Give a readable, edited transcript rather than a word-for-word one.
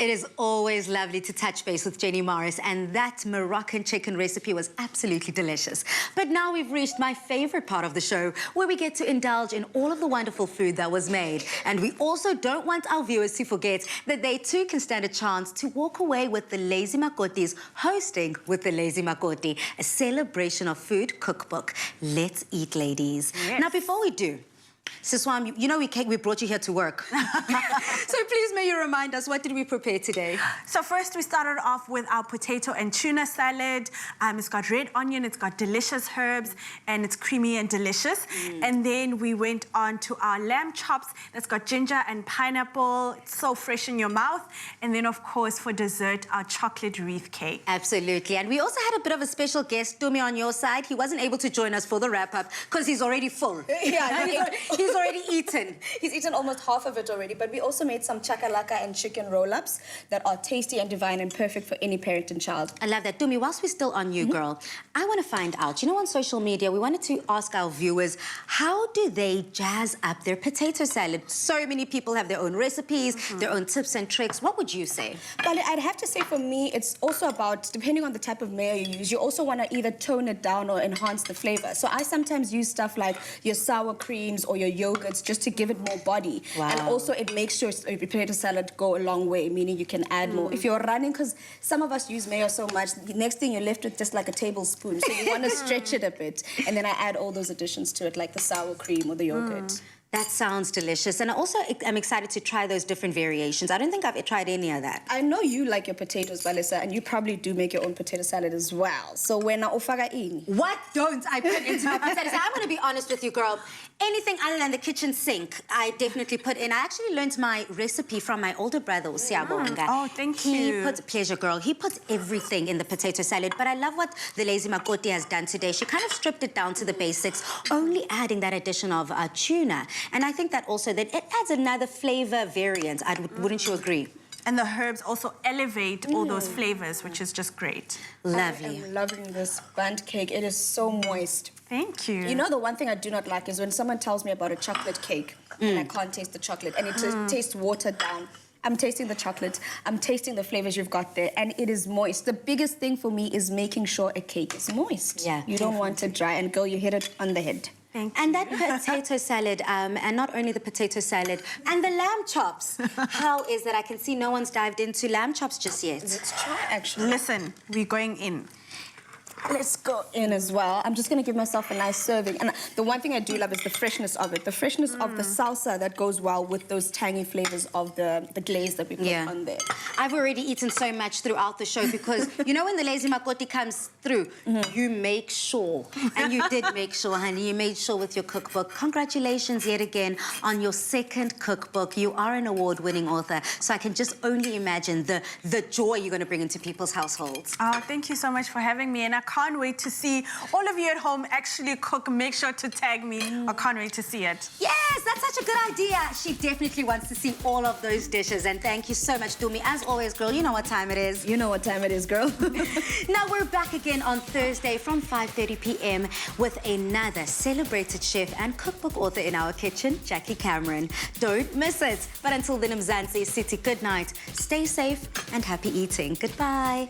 It is always lovely to touch base with Jenny Morris, and that Moroccan chicken recipe was absolutely delicious. But now we've reached my favorite part of the show, where we get to indulge in all of the wonderful food that was made. And we also don't want our viewers to forget that they too can stand a chance to walk away with the Lazy Makoti's hosting with the Lazy Makoti, a celebration of food cookbook. Let's eat, ladies. Yes. Now, before we do, Siswam, you know we brought you here to work. So please may you remind us, what did we prepare today? So first we started off with our potato and tuna salad. It's got red onion, it's got delicious herbs, and it's creamy and delicious. And then we went on to our lamb chops that's got ginger and pineapple. It's so fresh in your mouth. And then of course for dessert, our chocolate wreath cake. Absolutely. And we also had a bit of a special guest, Tumi, on your side. He wasn't able to join us for the wrap-up because he's already full. Yeah, He's already eaten. he's eaten almost half of it already, but we also made some chakalaka and chicken roll-ups that are tasty and divine and perfect for any parent and child. I love that. Tumi, whilst we're still on you, girl, I want to find out, you know, on social media, we wanted to ask our viewers, how do they jazz up their potato salad? So many people have their own recipes, their own tips and tricks. What would you say? But I'd have to say for me, it's also about, depending on the type of mayo you use, you also want to either tone it down or enhance the flavor. So I sometimes use stuff like your sour creams or your yogurts just to give it more body. Wow. And also it makes your potato salad go a long way, meaning you can add more. If you're running, because some of us use mayo so much, the next thing you're left with just like a tablespoon. So you want to stretch it a bit. And then I add all those additions to it, like the sour cream or the yogurt. That sounds delicious. And also, I'm excited to try those different variations. I don't think I've tried any of that. I know you like your potatoes, Valisa, and you probably do make your own potato salad as well. So when I ufaga in. What don't I put into my potato salad? I'm going to be honest with you, girl. Anything other than the kitchen sink, I definitely put in. I actually learned my recipe from my older brother, Siabonga. Oh, thank you. He puts, pleasure, girl. He puts everything in the potato salad. But I love what the Lazy Makoti has done today. She kind of stripped it down to the basics, only adding that addition of tuna. And I think that also that it adds another flavor variant. Wouldn't you agree? And the herbs also elevate all those flavors, which is just great. Lovely. I'm loving this bundt cake. It is so moist. Thank you. You know, the one thing I do not like is when someone tells me about a chocolate cake and I can't taste the chocolate and it tastes watered down. I'm tasting the chocolate, I'm tasting the flavors you've got there, and it is moist. The biggest thing for me is making sure a cake is moist. Yeah, you don't want it dry, and girl, you hit it on the head. Thank you. And that potato salad, and not only the potato salad, and the lamb chops. How is that? I can see no one's dived into lamb chops just yet. Let's try, actually. Listen, we're going in. Let's go in as well. I'm just going to give myself a nice serving. And the one thing I do love is the freshness of it. The freshness of the salsa that goes well with those tangy flavors of the glaze that we put on there. I've already eaten so much throughout the show because, you know, when the Lazy Makoti comes through, you make sure. And you did make sure, honey. You made sure with your cookbook. Congratulations yet again on your second cookbook. You are an award-winning author. So I can just only imagine the joy you're going to bring into people's households. Oh, thank you so much for having me. And I can't wait to see all of you at home actually cook. Make sure to tag me. I can't wait to see it. Yes, that's such a good idea. She definitely wants to see all of those dishes. And thank you so much, Dumi. As always, girl, you know what time it is. You know what time it is, girl. Now, we're back again on Thursday from 5:30 p.m. with another celebrated chef and cookbook author in our kitchen, Jackie Cameron. Don't miss it. But until then, Mzansi City, good night. Stay safe and happy eating. Goodbye.